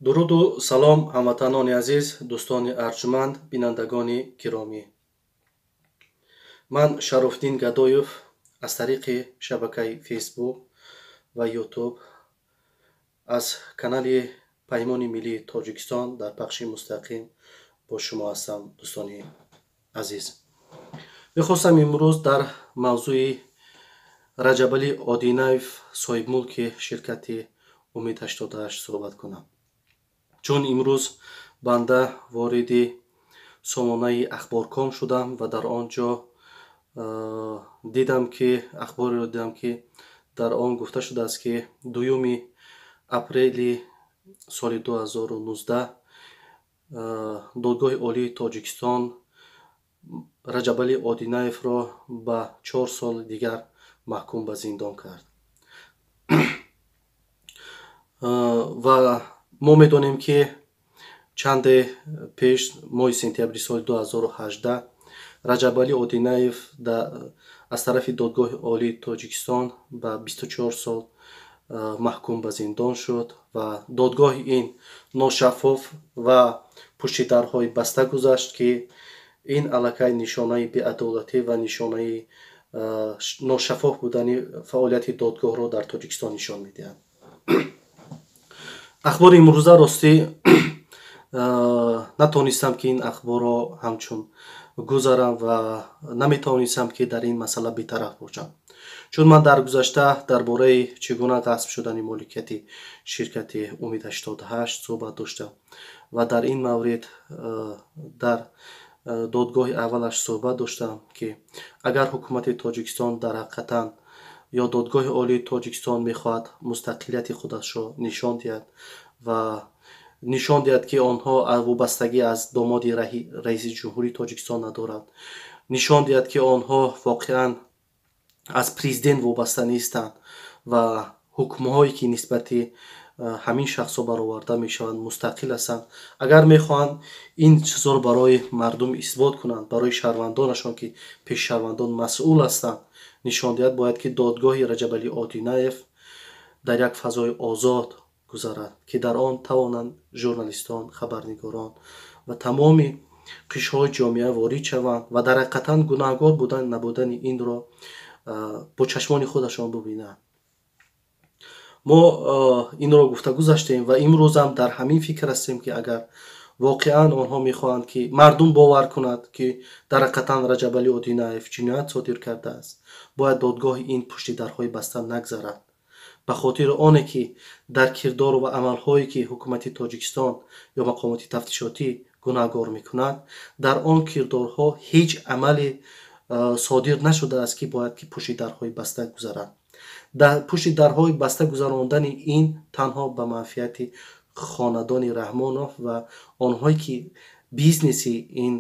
дуруду салом ҳамватанони азиз, дӯстони арҷманд, бинандагони гиромӣ. Ман Шарофддин Гадоев аз тариқи шабакаи фейсбук ва ютуб аз канали Паймони Миллии Тоҷикистон дар пахши мустақим бо шумо ҳастам. дӯстони азиз, мехостам имрӯз дар мавзӯи Раҷабалӣ Одинаев, соҳибмулки ширкати Умид 88 суҳбат кунам. чун имрӯз банда вориди сомонаи Ахборком шудам ва дар он ҷо ахбореро дидам, ки дар он гуфта шудааст, ки 2 апрели соли 2019 додгоҳи олии Тоҷикистон Раҷабалӣ Одинаевро ба 4 соли дигар маҳкум ба зиндон кард. ва мо медонем, ки чанде пеш, моҳи сентябри соли 2018 Раҷабалӣ Одинаев аз тарафи додгоҳи олии Тоҷикистон ба 24 сол маҳкум ба зиндон шуд ва додгоҳи ин ношаффоф ва пушти дарҳои баста гузашт, ки ин аллакай нишонаи беадолатӣ ва нишонаи ношаффоф будани фаъолияти додгоҳро дар Тоҷикистон нишон медиҳад. ахбори имрӯза ростӣ натонистам, ки ин ахборро ҳамчун гузарам ва наметавонистам, ки дар ин масъала бетараф бошам, чун ман дар гузашта дар бораи чӣ гуна ғасб шудани моликияти ширкати Умид 88 суҳбат доштам ва дар ин маврид дар додгоҳи аввалаш суҳбат доштам, ки агар ҳукумати Тоҷикистон дар ҳақиқатан ё додгоҳи олии Тоҷикистон мехоҳад мустақилияти худашро нишон диҳад ва нишон диҳад, ки онҳо вобастагӣ аз домоди раиси ҷумҳурии Тоҷикистон надоранд, нишон диҳад, ки онҳо воқеан аз президент вобаста нестанд ва ҳукмҳое, ки нисбати ҳамин шахсҳо бароварда мешаванд, мустақил ҳастанд. агар мехоҳанд ин чизҳоро барои мардум исбот кунанд, барои шаҳрвандонашон, ки пеши шаҳрвандон масъул ҳастанд, нишон диҳад, бояд, ки додгоҳи Раҷабалӣ Одинаев дар як фазои озод гузарад, ки дар он тавонанд журналистон, хабарнигорон ва тамоми қишрҳои ҷомеа ворид шаванд ва дар ҳақиқатан гунаҳгор будан набудани инро бо чашмони худашон бубинанд. мо инро гуфта гузаштем ва имрӯзам дар ҳамин фикр ҳастем, ки агар воқеан онҳо мехоҳанд, ки мардум бовар кунад, ки дар ҳақиқатан Раҷабалӣ Одинаев ҷиноят содир кардааст, бояд додгоҳи ин пушти дарҳои баста нагзарад, ба хотири оне, ки дар кирдору ва амалҳое, ки ҳукумати Тоҷикистон ё мақомоти тафтишотӣ гунаҳгор мекунад, дар он кирдорҳо ҳеҷ амале содир нашудааст, ки бояд, ки пушти дарҳои баста гузарад. дар пушти дарҳои баста гузарондани ин танҳо ба манфиати хонадони Раҳмонов ва онҳое, ки бизнеси ин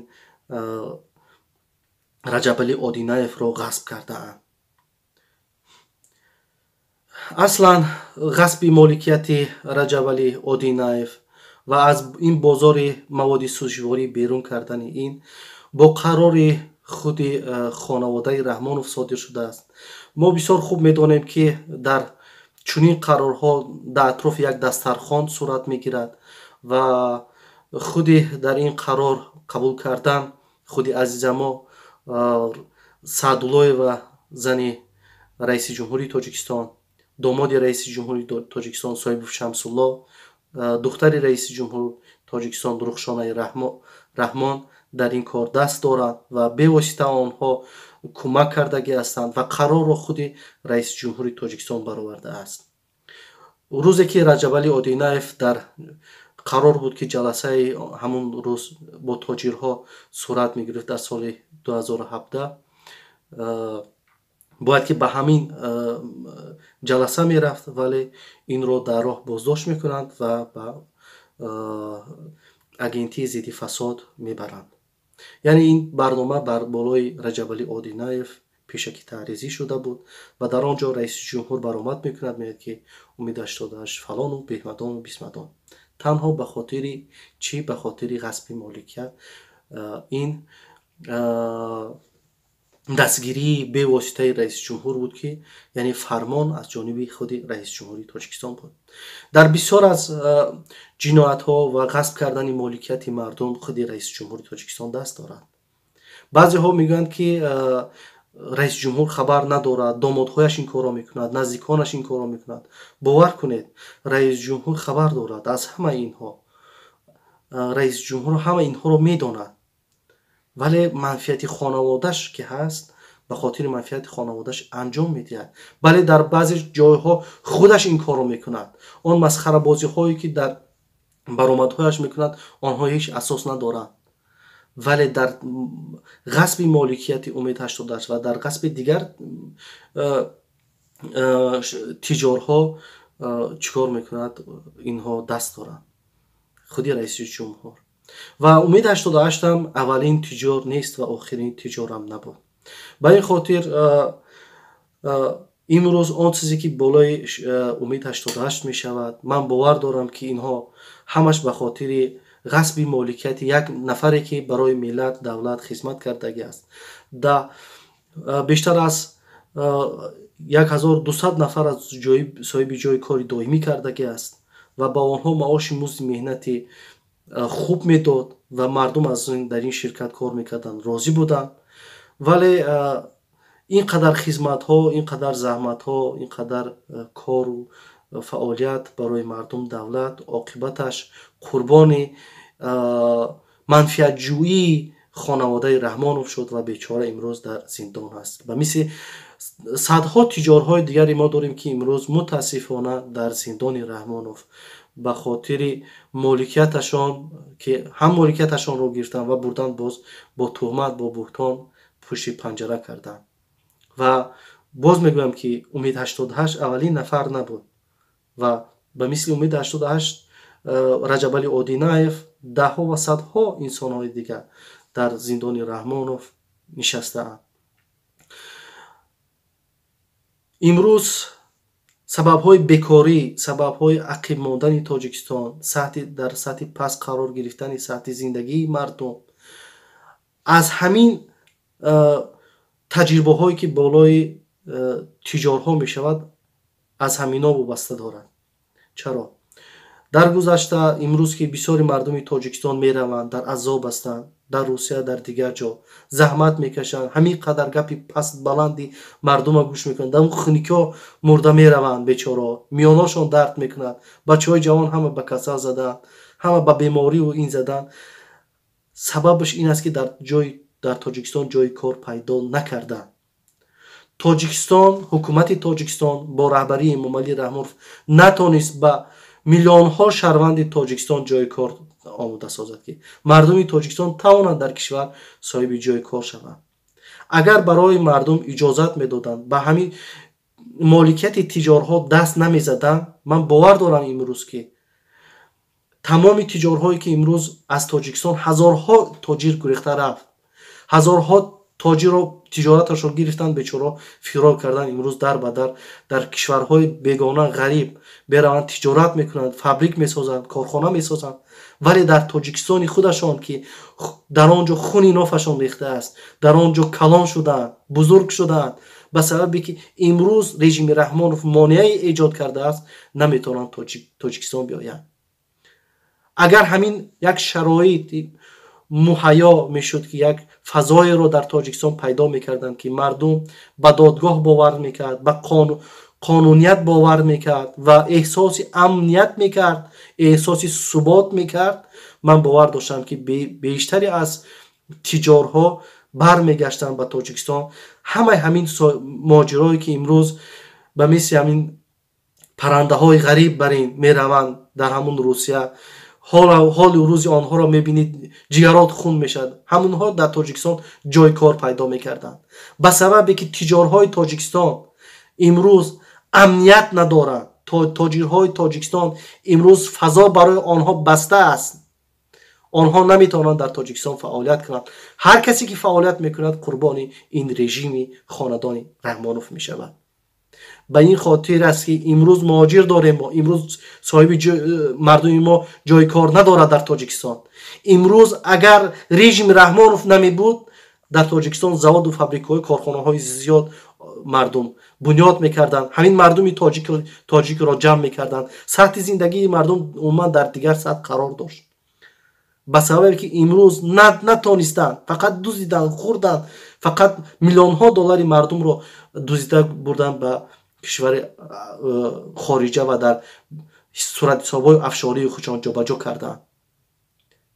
Раҷабалӣ Одинаевро ғасб кардаанд. аслан ғасби моликияти Раҷабалӣ Одинаев ва аз ин бозори маводи сӯзишворӣ берун кардани ин бо қарори худи хонаводаи Раҳмонов содир шудааст. мо бисёр хуб медонем, ки дар чунин қарорҳо дар атрофи як дастархон сурат мегирад ва худи дар ин қарор қабул кардан худи азизамо Саъдуллоева, зани раиси ҷумҳурии Тоҷикистон, домоди раиси ҷумҳурии Тоҷикистон Соҳибов Шамсулло, духтари раиси ҷумҳури Тоҷикистон Рухшонаи Раҳмон дар ин кор даст доранд ва бевосита онҳо кӯмак кардагӣ ҳастанд ва қарорро худи раиси ҷумҳури Тоҷикистон баровардааст. рӯзе, ки Раҷабалӣ Одинаев дар қарор буд, ки ҷаласаи ҳамун рӯз бо тоҷирҳо сурат мегирифт дар соли 2017, бояд, ки ба ҳамин ҷаласа мерафт, вале инро дар роҳ боздошт мекунанд ва ба агентии зидди фасод мебаранд. яъне ин барнома бар болои Раҷабалӣ Одинаев пешакӣ таъризӣ шуда буд ва дар он ҷо раиси ҷумҳур баромад мекунад, мегӯяд, ки Умид 88 фалону беҳмадону бисмадон. танҳо ба хотири чӣ? Ба хотири ғасби моликият ин دستگیری به واسطه رئیس جمهور بود که یعنی فرمان از جانب خود رئیس جمهوری تاجیکستان بود. در بسیار از جنایت ها و غصب کردن مالکیت مردم خود رئیس جمهوری تاجیکستان دست دارد. بعضی ها میگویند که رئیس جمهور خبر ندارد، دامادهایش این کارا میکند، نزدیکانش این کارا میکند. باور کنید رئیس جمهور خبر دارد از همه اینها. رئیس جمهور همه اینها رو میداند، ولی منفیت خانواده‌اش که هست به خاطر منفیت خانواده‌اش انجام میدهد. ولی در بعضی جایها خودش این کارو میکند. اون مسخره بازی هایی که در برآمدهایش میکند آنها هیچ اساس ندارند. ولی در غصب مالکیت امید 88 و در غصب دیگر تجارها چیکار میکند؟ اینها دست دارند. خودی رئیس جمهور و امید 88 هم اولین تجار نیست و آخرین تجار هم نبود. به این خاطر امروز آن چیزی که بالای امید 88 می شود، من باور دارم که اینها همش به خاطر غصب مالکیت یک نفری که برای ملت دولت خدمت کردگی است. بیشتر از 1200 نفر از صاحب جای کاری دائمی کردگی است و با آنها معاش مزد مهنتی خوب میداد و مردم از در این شرکت کار میکردن راضی بودن. ولی اینقدر خدمت ها، اینقدر زحمت ها، اینقدر کار و فعالیت برای مردم دولت عاقبتش قربان منفعت جویی خانواده رحمانوف شد و بیچاره امروز در زندان است. و مثل صدها تجارهای دیگری ما داریم که امروز متاسفانه در زندان رحمانوف به خاطر مالکیتشان که هم مالکیتشان رو گرفتن و بردن باز با تهمت با بهتان پشت پنجره کردن. و باز میگویم که امید 88 اولین نفر نبود و به مثل امید 88 رجب علی آدینایف دهها و صدها انسان‌های دیگر در زندان رحمانوف نشسته‌اند. امروز سبب‌های بیکاری، سبب‌های عقب ماندن تاجیکستان، در سطح پست قرار گرفتن سطح زندگی مردم از همین تجربه‌هایی که بالای تجارها می‌شود از همینا وابسته دارد. چرا؟ در گذشته امروز که بسیاری مردم تاجیکستان میروند در عذاب هستند، در روسیه در دیگر جا زحمت میکشند، همین قدر گپی پست بلندی مردم گوش میکنند، در خونیکا مرده میروند بیچاره، میاناشون درد میکنند، بچهای جوان همه به کسل زدن، همه به بیماری و این زدن. سببش این است که در تاجیکستان جای کار پیدا نکردن. تاجیکستان، حکومت تاجیکستان با رهبری امام علی رحمانوف نتونست به میلیون ها شهروند تاجیکستان جای کار آماده سازد که مردم تاجیکستان توانند در کشور صاحب جای کار شوند. اگر برای مردم اجازت میدادند به همین مالکیت تجارها دست نمیزدند، من باور دارم امروز که تمام تجارهایی که امروز از تاجیکستان هزارها تاجر گریخته رفت، هزارها تاجر رو تجارتش رو گرفتن، بیچاره فرار کردن، امروز در بدر در کشورهای بیگانه غریب بروند تجارت میکنند، فابریک میسازند، کارخانه میسازند، ولی در تاجیکستان خودشان که در آنجا خون نافشان ریخته است، در آنجا کلان شدند، بزرگ شدند، به سببی که امروز رژیم رحمانوف مانعی ایجاد کرده است نمیتونند تاجیکستان بیایند. اگر همین یک شرایط مهیا میشد که یک فضای رو در تاجیکستان پیدا میکردن که مردم به دادگاه باور میکرد، به قانونیت باور میکرد و احساس امنیت میکرد، احساس ثبات میکرد، من باور داشتم که بیشتری از تجارها برمیگشتن به تاجیکستان. همین ماجرایی که امروز به مثل همین پرنده های غریب برین میروند در همون روسیه، حال و روز آنها را میبینید جگرات خون میشد، همونها در تاجیکستان جای کار پیدا میکردند. به سببی که تجارهای تاجیکستان امروز امنیت ندارند، تاجرهای تاجیکستان امروز فضا برای آنها بسته است، آنها نمیتوانند در تاجیکستان فعالیت کنند. هر کسی که فعالیت میکند قربان این رژیم خاندان رحمانوف میشود. به این خاطر است که امروز مهاجر داریم، ما امروز صاحب مردم ما جای کار ندارد در تاجیکستان. امروز اگر رژیم رحمانوف نمی بود дар тоҷикистон заводу фабрикаҳои корхонаҳои зиёд мардум бунёд мекарданд. Ҳамин мардуми тоҷикро ҷамъ мекарданд. Сатҳи зиндагии мардум умуман дар дигар сатҳ қарор дошт. ба сабабе ки имрӯз натонистанд, фақат дуздиданд, хӯрданд, фақат миллионҳо доллари мардумро дуздида бурданд ба кишвари хориҷа ва дар суратҳисобҳои афшории худшон ҷобаҷо карданд.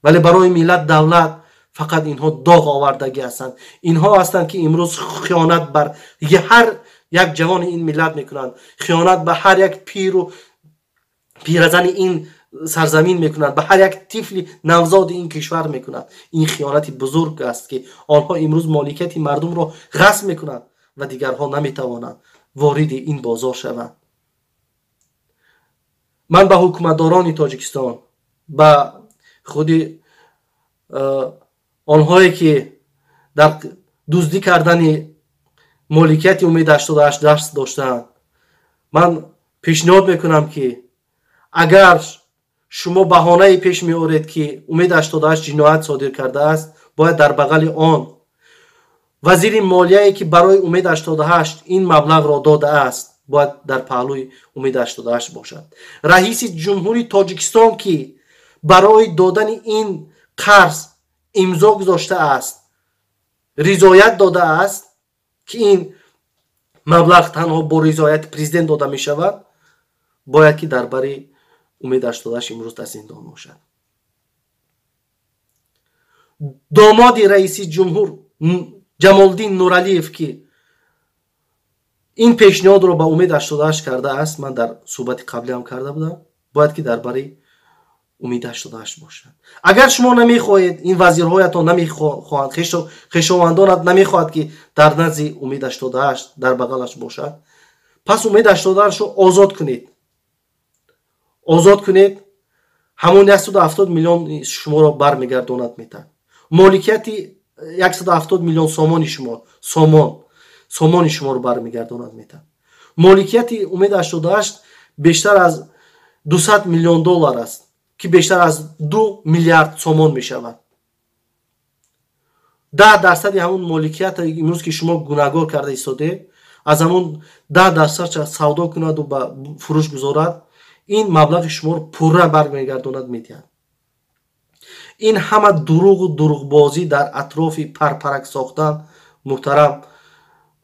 вале барои миллат давлат фақат инҳо доғ овардагӣ ҳастанд. Инҳо ҳастанд ки имрӯз хиёнат бар ҳар як ҷавони ин миллат мекунанд, хиёнат ба ҳар як пиразани ин сарзамин мекунанд, ба ҳар як тифли навзоди ин кишвар мекунанд. Ин хиёнати бузург аст ки онҳо имрӯз моликияти мардумро ғасб мекунанд ва дигарҳо наметавонанд вориди ин бозор шаванд. ман ба ҳукуматдорони тоҷикистон, ба худи онҳое ки дар дуздӣ кардани моликияти Умед 88 даст доштанд, ман пешниҳод мекунам ки агар шумо баҳонае пеш меоред ки Умед 88 ҷиноят содир кардааст, бояд дар бағали он вазири молияе ки барои Умед 88 ин маблағро додааст бояд дар паҳлӯи Умед 88 бошад. раиси ҷумҳури Тоҷикистон ки барои додани ин қарз имзо гузоштааст, ризоят додааст ки ин маблағ танҳо бо ризояти президент дода мешавад, бояд ки дар бари Умед 88 имрӯз дар зиндон бошад. домоди раиси ҷумҳур Ҷамолиддин Нуралиев ки ин пешниҳодро ба Умед 88 кардааст, ман дар суҳбати қаблиам карда будам, бояд ки дар бари Умед 88 бошад. агар шумо намехоҳед, ин вазирҳоятон намехоҳанд, хешовандонат намехоҳад ки дар назди Умед 88 дар бағалаш бошад, пас Умед 88-ро озод кунед. озод кунед, ҳамон 170 миллион шуморо бармегардонад метад. моликияти 170 миллион сомони шуморо бармегардонад метад. моликияти Умед 88 бештар аз 200 миллион доллар аст ки бештар аз 2 миллиард сомон мешавад. 10% ҳамон моликият имрӯз ки шумо гунаҳгор карда истодед, аз ҳамон 10% савдо кунад ва ба фурӯш гузорад, ин маблағи шуморо пурра бармегардонад медиҳад. ин ҳама дуруғу дурӯғбозӣ дар атрофи парпарак сохтан. муҳтарам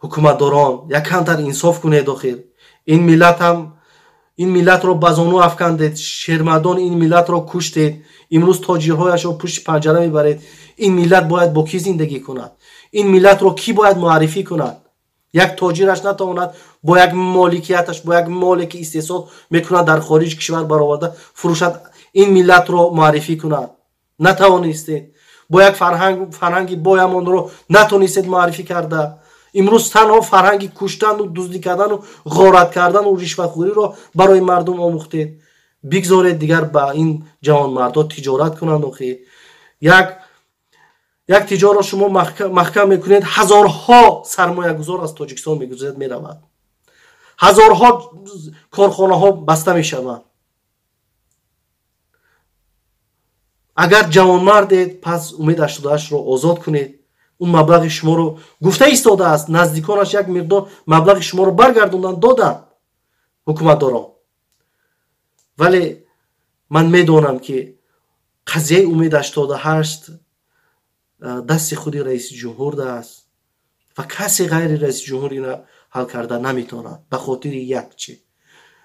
ҳукуматдорон, якамтар инсоф кунед. охир ин миллатро ба зону афкандед, шермардони ин миллатро куштед, имрӯз тоҷирҳояшро пушти панҷара мебаред. ин миллат бояд бо кӣ зиндагӣ кунад? ин миллатро кӣ бояд муаррифӣ кунад? як тоҷираш натавонад бо як моликияташ, бо як моле ки истеҳсол мекунад дар хориҷ кишвар бароварда фурӯшад, ин миллатро муаррифӣ кунад? натавонистед. бо як фарҳанги боямонро натонистед муаррифӣ карда. имрӯз танҳо фарҳанги куштану дуздӣ кардану ғорат кардану ришватхӯриро барои мардум омӯхтед. бигзоред дигар ба ин ҷавонмардо тиҷорат кунанд. охир як тиҷорро шумо маҳкам мекунед, ҳазорҳо сармоягузор аз Тоҷикистон мегузарад, меравад. ҳазорҳо корхонаҳо баста мешаванд. агар ҷавонмардед, пас Умед 88-ро озод кунед. اون مبلغ شما رو گفته ایستاده است، نزدیکانش یک مقدار مبلغ شما رو برگردوندن دادن حکومتداران. ولی من میدونم که قضیه امید 88 دست خود رئیس جمهور است و کسی غیر رئیس جمهور اینا حل کرده نمیتونه. به خاطر یک چی،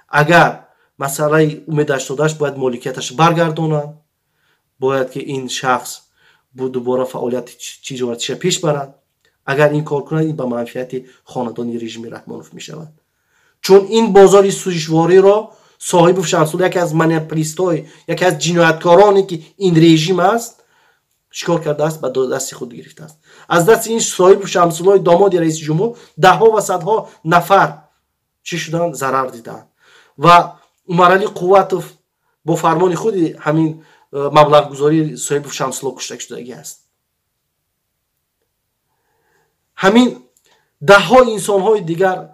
اگر مسئله امید 88 باید مالکیتش برگردونن، باید که این شخص دوباره فعالیت تجارتیش پیش برد. اگر این کار کنند، این به منفعت خاندان رژیم رحمانوف می شود. چون این بازار سوژواری را صاحب شمس‌الله یکی از منیپولیست‌های، یکی از جنایتکارانی که این رژیم است شکار کرده است، به دست خود گرفته است. از دست این صاحب شمس‌الله داماد رئیس جمهور ده‌ها و صدها نفر چی شدن؟ ضرر دیدن. و عمر علی قوتوف با فرمان خود همین مبلغ گذاری صاحب شمس‌الله کشته شدگی است. همین ده‌ها انسان‌های دیگر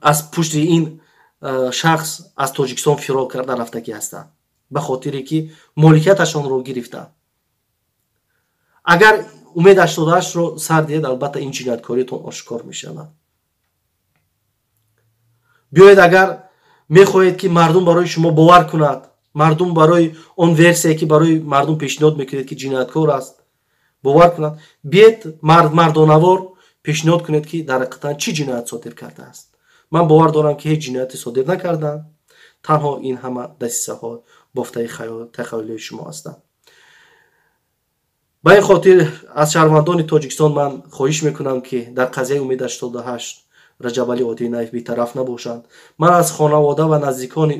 از پشت این شخص از تاجیکستان فرار کرده رفتگی هستند، به خاطری که مالکیتشان رو گرفتند. اگر умед 88-ро сар диҳед, албатта ин ҷинояткориятон ошкор мешавад. биёед, агар мехоҳед ки мардум барои шумо бовар кунад, мардум барои он версияе ки барои мардум пешниҳод мекунед ки ҷинояткор аст бовар кунад, биед мардонавор пешниҳод кунед ки дар ҳақиқатан чӣ ҷиноят содир кардааст. ман бовар дорам ки ҳеҷ ҷинояте содир накардам, танҳо ин ҳама дасисаҳо бофтаи тахаюлии шумо ҳастанд. ба ин хотир аз шаҳрвандони Тоҷикистон ман хоҳиш мекунам ки дар қазияи Умед 88 Раҷабалӣ Одинаев бетараф набошанд. ман аз хонавода ва наздикони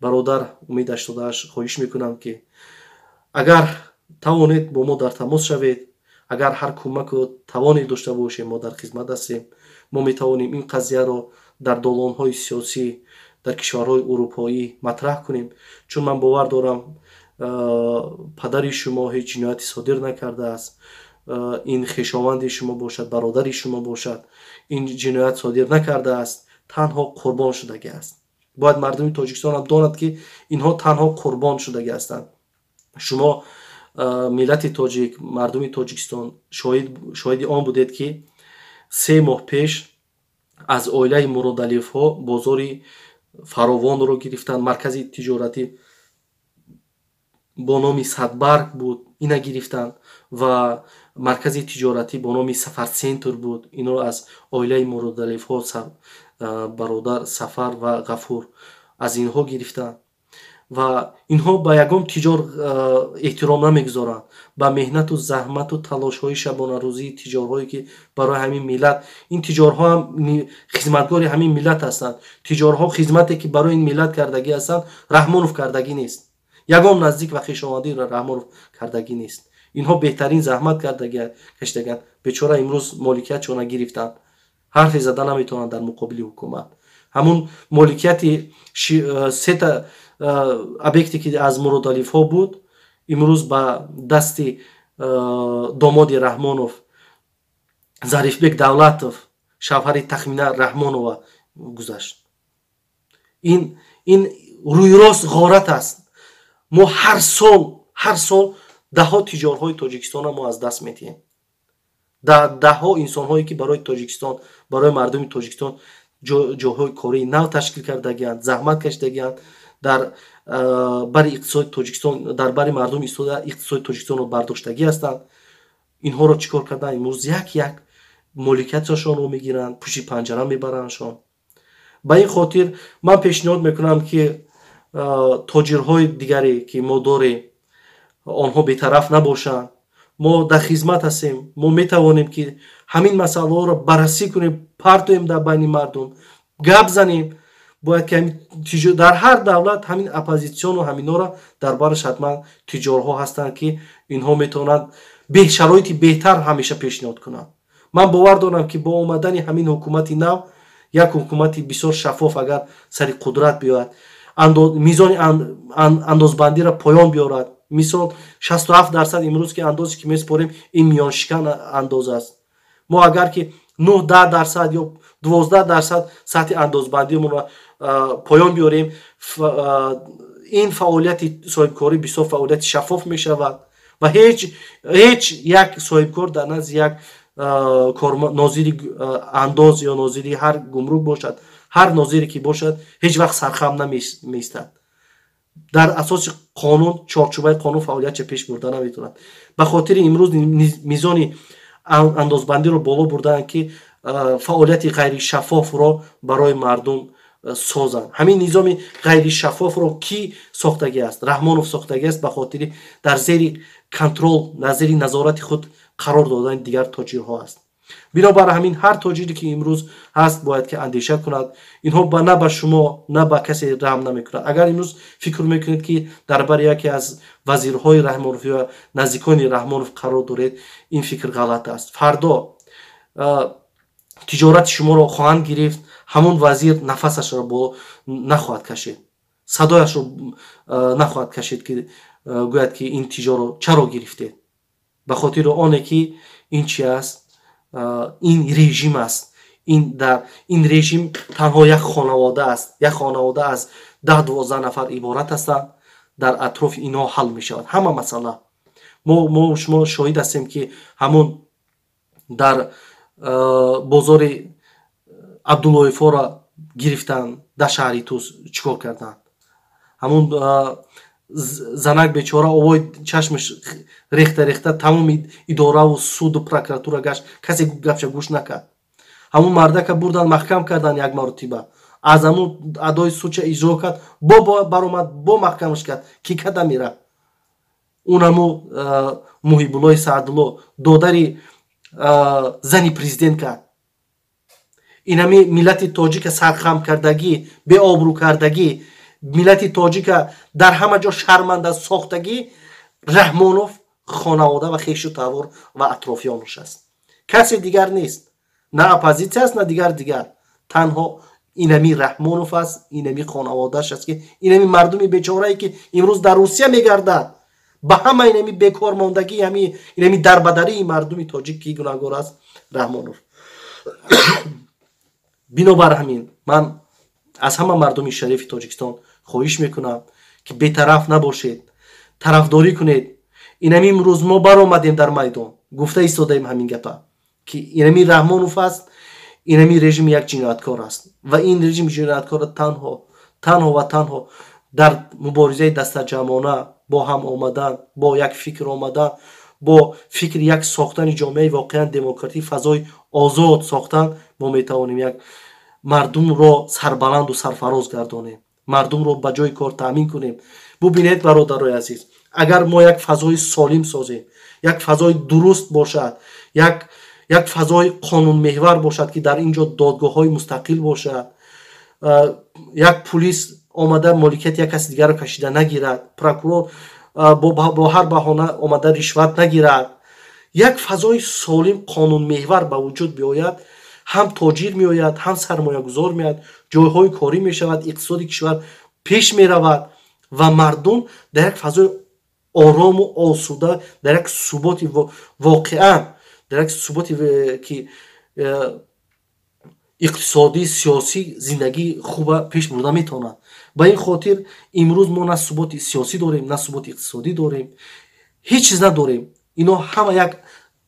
бародар Умед 88 хоҳиш мекунам ки агар тавонед бо мо дар тамос шавед, агар ҳар кӯмаку тавоне дошта бошем, мо дар хизмат ҳастем. мо метавонем ин қазияро дар долонҳои сиёсӣ дар кишварҳои урупоӣ матраҳ кунем, чун ман бовар дорам падари шумо ҳеҷ ҷинояти содир накардааст. ин хешованди шумо бошад, бародари шумо бошад, ин ҷиноят содир накардааст, танҳо қурбон шудагӣ аст. бояд мардуми Тоҷикистон ҳам донад ки инҳо танҳо қурбон шудагӣ ҳастанд. шумо миллати тоҷик, мардуми Тоҷикистон шоҳиди он будед ки 3 моҳ пеш аз оилаи Муродалиевҳо бозори фаровонро гирифтанд, маркази тиҷоратӣ бо номи Садбарг буд, ина гирифтанд ва маркази тиҷоратӣ бо номи Сафарцентр буд. инро аз оилаи Муродалиевҳо бародар Сафар ва Ғафур аз инҳо гирифтанд ва инҳо ба ягон тиҷор эҳтиром намегузоранд, ба меҳнату заҳмату талошҳои шабонарӯзии тиҷорҳое ки барои ҳамин миллат, ин тиҷорҳо ҳам хизматгори ҳамин миллат ҳастанд. тиҷорҳо хизмате ки барои ин миллат кардагӣ ҳастанд, Раҳмонов кардагӣ нест. ягон наздик ва хешовандии Раҳмонов кардагӣ нест. инҳо беҳтарин заҳмат кашидаганд. бечора имрӯз моликиятшона гирифтанд, ҳарфе зада наметавонанд дар муқобили ҳукумат. ҳамун моликияти 3 объекте ки аз Муродалиевҳо буд, имрӯз ба дасти домоди Раҳмонов, Зарифбек Давлатов, шавҳари Тахмина Раҳмонова гузашт. ин рӯйрост ғорат аст. мо ҳар сол даҳҳо тиҷорҳои Тоҷикистонро мо аз даст медиҳем. даҳҳо инсонҳое ки барои Тоҷикистон, барои мардуми Тоҷикистон ҷойҳои кории нав ташкил кардагианд, заҳмат кашидагианд, дар бари иқтисоди Тоҷикистон, дар бари мардуми иқтисоди Тоҷикистонро бардоштагӣ ҳастанд. инҳоро чӣ кор карданд? имрӯз як моликияташонро мегиранд, пушти панҷара мебарандшон. ба ин хотир ман пешниҳод мекунам ки тоҷирҳои дигаре ки мо дорем, онҳо бетараф набошанд. мо дар хизмат ҳастем. мо метавонем ки ҳамин масъалаҳоро баррасӣ кунем, партоем дар байни мардум, гап занем. бояд ки дар ҳар давлат ҳамин оппозитсиону ҳаминҳоро дар бараш ҳатман тиҷорҳо ҳастанд ки инҳо метавонанд шароити беҳтар ҳамеша пешниҳод кунанд. ман бовар дорам ки бо омадани ҳамин ҳукумати нав, як ҳукумати бисёр шаффоф агар сари қудрат биёяд, мизони андозбандиро поён биёрад. мисол 67% имрӯз ки андозе ки месупорем, ин миёншикан андоз аст. мо агар ки 9-10% ё 12% сатҳи андозбандиамонро поён биёрем, ин фаъолияти соҳибкорӣ бисёр фаъолияти шаффоф мешавад ва ҳеҷ як соҳибкор дар назди як нозири андоз ё нозири ҳар гумрук бошад, ҳар нозире ки бошад, ҳеҷ вақт сархам намеистад. дар асоси қонун, чорчӯбаи қонун фаъолиятша пеш бурда наметавонад. ба хотири имрӯз мизони андозбандиро боло бурдаанд ки фаъолияти ғайришаффофро барои мардум созанд. ҳамин низоми ғайришаффофро кӣ сохтагӣ аст? Раҳмонов сохтагӣ аст. ба хотири дар зери контрол, дар зери назорати худ қарор додани дигар тоҷирҳо аст. бинобар ҳамин ҳар тоҷире ки имрӯз ҳаст бояд ки андеша кунад. инҳо на ба шумо, на ба касе раҳм намекунад. агар имрӯз фикр мекунед ки дар бари яке аз вазирҳои Раҳмонов ё наздикони Раҳмонов қарор доред, ин фикр ғалат аст. фардо тиҷорати шуморо хоҳанд гирифт, ҳамон вазир нафасашро нахоҳад кашид, садояшро нахоҳад кашид ки гӯяд ки ин тиҷоро чаро гирифтед. ба хотири оне ки ин чи аст? ин режим аст. ин режим танҳо як хонавода аст. як хонавода аз 10-12 нафар иборат ҳастанд. дар атрофи инҳо ҳал мешавад ҳама масъала. мо шумо шоҳид ҳастем ки ҳамон дар бозори абдуллоифора гирифтан, дар шаҳри Туз чикор карданд. ҳамон занак бечора овои чашмаш рехта тамоми идораву суду прокуратура гашт, касе гапша гӯш накард. ҳамон мардака бурдан маҳкам кардан як маротиба, аз ҳамон адои судша иҷро кард, баромад бо маҳкамаш кард ки када мера. он ҳамо Муҳибуллои Саадулло додари зани президент кард. ин ҳами миллати тоҷика сархам кардагӣ, беобрӯ кардагӣ, миллати тоҷика дар ҳама ҷо шарманда сохтагӣ Раҳмонов хонавода ва хешу тавор ва атрофиёнаш аст. касе дигар нест. На оппозитсия аст, на дигар. танҳо инами Раҳмонов аст, инами хонаводааш аст, ки инами мардуми бечорае ки имрӯз дар Русия мегардад. ба ҳама инами бекормондагӣ, инами дарбадарии мардуми тоҷик ки гунаҳгор аст Раҳмонов. бинобар ҳамин ман аз ҳама мардуми шарифи Тоҷикистон хоҳиш мекунам ки бетараф набошед, тарафдорӣ кунед. инами имрӯз мо баромадем дар майдон, гуфта истодаем ҳамин гапа ки инами Раҳмонов аст, инами режими як ҷинояткор аст ва ин режими ҷинояткора танҳо ва танҳо дар муборизаи дастаҷамъона бо ҳам омадан, бо як фикр омадан, бо фикри як сохтани ҷомеаи воқеан демократӣ, фазои озод сохтан, мо метавонем як мардумро сарбаланду сарфароз гардонем, мардумро ба ҷои кор таъмин кунем. бубинед бародарои азиз, агар мо як фазои солим созем, як фазои дуруст бошад, як фазои қонунмеҳвар бошад ки дар ин ҷо додгоҳҳои мустақил бошад, як полис омада моликияти як каси дигарро кашида нагирад, прокурор бо ҳар баҳона омада ришват нагирад, як фазои солим қонунмеҳвар ба вуҷуд биёяд, ҳам тоҷир меояд, ҳам сармоягузор меояд, ҷойҳои корӣ мешавад, иқтисоди кишвар пеш меравад ва мардум дар як фазои орому осуда, дар як суботи воқеан, дар як суботи ки иқтисодӣ, сиёсӣ зиндагии хуба пеш бурда метавонад. ба ин хотир имрӯз мо на суботи сиёсӣ дорем, на суботи иқтисодӣ дорем, ҳеҷ чиз надорем. ино ҳама як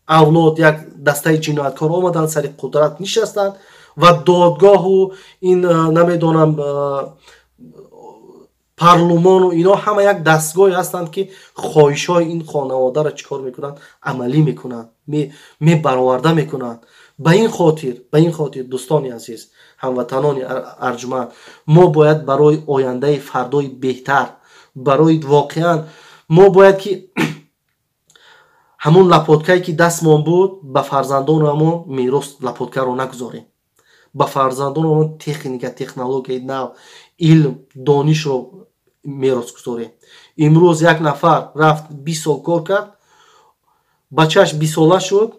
авлод, як дастаи ҷинояткор омадан сари қудрат нишастанд ва додгоҳу ин намедонам парлумону ино ҳама як дастгоҳе ҳастанд ки хоҳишҳои ин хонаводаро чикор мекунанд, амалӣ мекунанд, мебароварда мекунанд. ба ин хотир дӯстони азиз, ҳамватанони арҷуманд, мо бояд барои ояндаи фардои беҳтар, барои воқеан мо бояд ки ҳамон лапоткае ки дастмон буд ба фарзандонамон мерос лапоткаро нагузорем. ба фарзандонамон техника, технологияи нав, илм, донишро мерос гузорем. имрӯз як нафар рафт 20 сол кор кард, бачааш 20 сола шуд,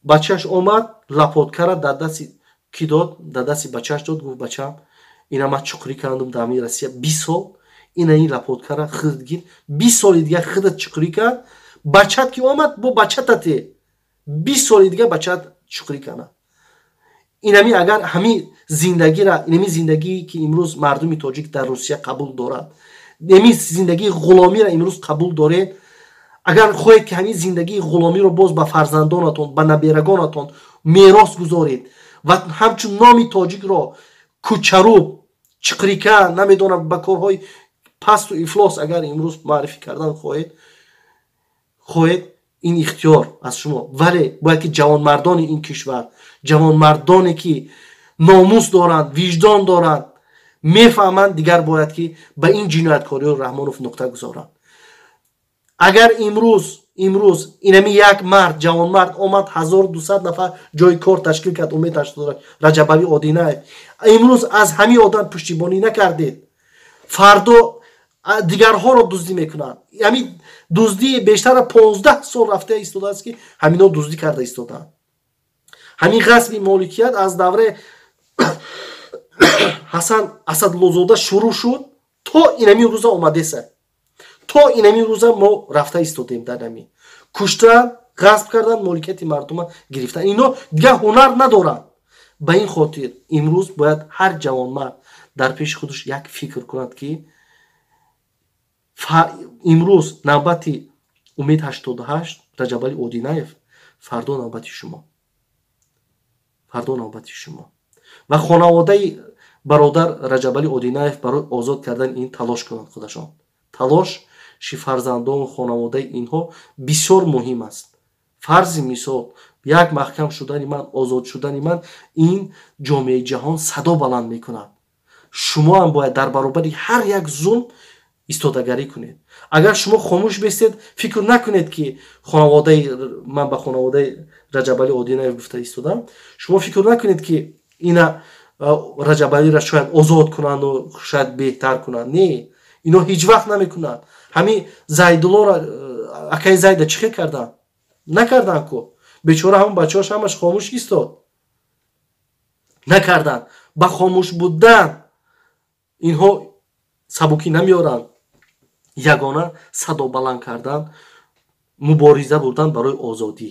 бачааш омад лапоткара дар дасти ки дод, дар дасти бачааш дод, гуфт бачаам ина ман чуқрӣ кардам дар ҳамин Россия 20 сол, ина ин лапоткара худат гир, 20 соли дигар худат чуқрӣ кард, бачат ки омад бо бачатате 20 соли дигар бачат чуқрӣ кана. инами агар ҳамин зиндагиро, инами зиндагие ки имрӯз мардуми тоҷик дар Русия қабул дорад, инами зиндагии ғуломиро имрӯз қабул доред, агар хоҳед ки ҳамин зиндагии ғуломиро боз ба фарзандонатон, ба наберагонатон мерос гузоред ва ҳамчун номи тоҷикро кӯчарӯб, чиқрика, намедонам ба корҳои пасту ифлос агар имрӯз маърифӣ кардан хоҳед, ин ихтиёр аз шумо. вале бояд ки ҷавонмардони ин кишвар, ҷавонмардоне ки номус доранд, виҷдон доранд, мефаҳманд, дигар бояд ки ба ин ҷинояткориҳои Раҳмонов нуқта гузоранд. агар имрӯз инами як мард, ҷавонмард омад 1200 нафар ҷои кор ташкил кард, Умед Раҷабави Одинаев, имрӯз аз ҳамин одам пуштибонӣ накардед, фардо дигарҳоро дуздӣ мекунанд. ҳамин дуздии бештара 15 сол рафта истодааст ки ҳамино дуздӣ карда истодаанд. ҳамин ғасби моликият аз давраи Ҳасан Асадуллозода шурӯъ шуд, то инамин рӯза омадеса, то инамин рӯза мо рафта истодем дар намин куштан, ғасб кардан, моликияти мардума гирифтан. ино дигар ҳунар надоранд. ба ин хотир имрӯз бояд ҳар ҷавонмард дар пеши худаш як фикр кунад ки имрӯз навбати умед 88, раҷабали одинаев, фардо навбати шумо, фардо навбати шумо. ва хонаводаи бародар Раҷабали Одинаев барои озод кардани ин талош кунанд худашон. Талоши фарзандону хонаводаи инҳо бисёр муҳим аст. фарзи мисол як маҳкам шудани ман, озод шудани ман, ин ҷомеаи ҷаҳон садо баланд мекунад. шумо ҳам бояд дар баробари ҳар як зулм истодагарӣ кунед. агар шумо хомӯш бистед, фикр накунед ки хонаводаи ман ба хонаводаи Раҷабали Одинаев гуфта истодам, шумо фикр накунед ки ина Раҷабалиро шояд озод кунанду шояд беҳтар кунанд. Не, ино ҳеҷ вақт намекунанд. ҳамин Зайдуллоро, акаи Зайда чӣ карданд? Накарданд ку. бечора ҳамон бачаҳош ҳамаш хомӯш истод. Накарданд. ба хомӯш будан инҳо сабукӣ намеёранд. ягона садо баланд кардан, мубориза бурдан барои озодӣ.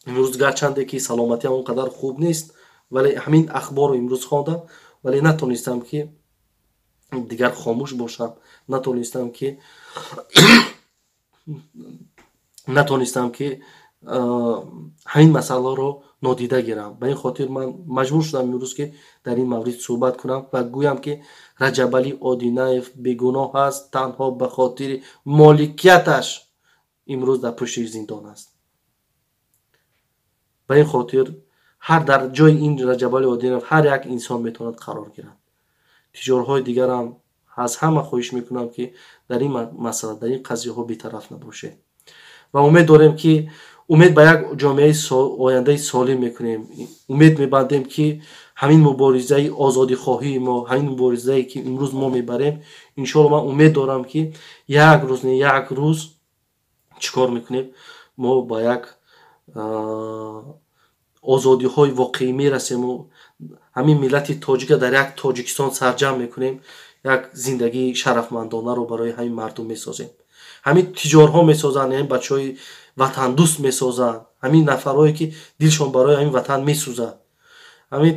имрӯз гарчанде ки саломатиам он қадар хуб нест, вале ҳамин ахборро имрӯз хондам, вале натонистам ки дигар хомӯш бошам, натонистам ки ҳамин масъаларо нодида гирам. ба ин хотир ман маҷбур шудам имрӯз ки дар ин маврид суҳбат кунам ва гӯям ки Раҷабали Одинаев бегуноҳ аст, танҳо ба хотири моликияташ имрӯз дар пушти зиндон аст. ба ин хотир ҳар дар ҷои ин Раҷабали Одинаев ҳар як инсон метавонад қарор гирад. тиҷорҳои дигарам аз ҳама хоҳиш мекунам ки дар ин масъала, дар ин қазияҳо бетараф набошед ва умед дорем ки умед ба як ҷомеаи ояндаи солим мекунем. умед мебандем ки ҳамин муборизаи озодихоҳии мо, ҳамин муборизае ки имрӯз мо мебарем, иншоалло ман умед дорам ки як рӯз чикор мекунем, мо ба як озодиҳои воқеӣ мерасему. ҳамин миллати тоҷика дар як Тоҷикистон сарҷамъ мекунем, як зиндагии шарафмандонаро барои ҳамин мардум месозем. ҳамин тиҷорҳо месозанд, ҳамин бачаҳои ватандӯст месозанд, ҳамин нафарҳое ки дилшон барои ҳамин ватан месӯзад. ҳамин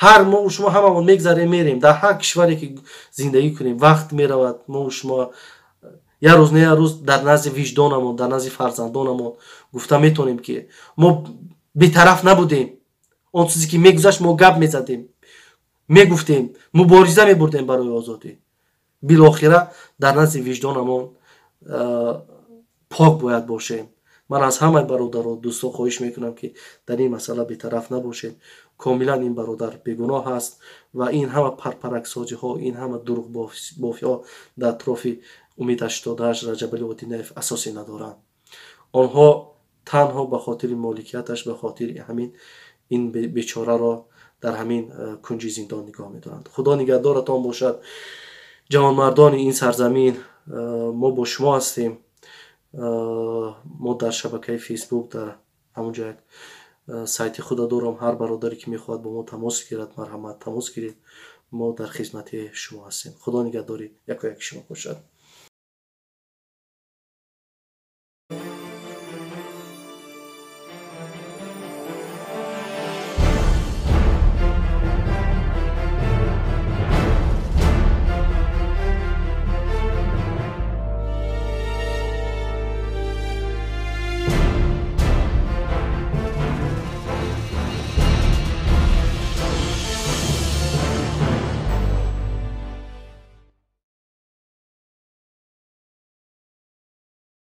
ҳар мо шумо ҳамамон мегзарем мерем, дар ҳар кишваре ки зиндагӣ кунем, вақт меравад, мо шумо як рӯз не як рӯз дар назди виҷдонамон, дар назди фарзандонамон гуфта метонем ки мо бетараф набудем. он чизе ки мегузашт мо гап мезадем, мегуфтем, мубориза мебурдем барои озодӣ. билохира дар назди виҷдонамон пок бояд бошем. ман аз ҳамаи бародару дӯстон хоҳиш мекунам ки дар ин масъала бетараф набошед. комилан ин бародар бегуноҳ аст ва ин ҳама парпараксозиҳо, ин ҳама дурӯғбофиҳо дар атрофи Умед 88 Раҷабали Одинаев асосе надоранд. онҳо танҳо ба хотири моликияташ, ба хотири ҳамин ин бечораро дар ҳамин кунҷи зиндон нигоҳ медоранд. худо нигаҳдоратон бошад. ҷавонмардони ин сарзамин, мо бо шумо ҳастем. мо дар шабакаи фейсбук, дар ҳамонҷо як сайти худа дорам. ҳар бародаре ки мехоҳад бо мо тамос гирад, марҳамат тамос гиред. мо дар хизмати шумо ҳастем. худо нигаҳдори якояки шумо бошад.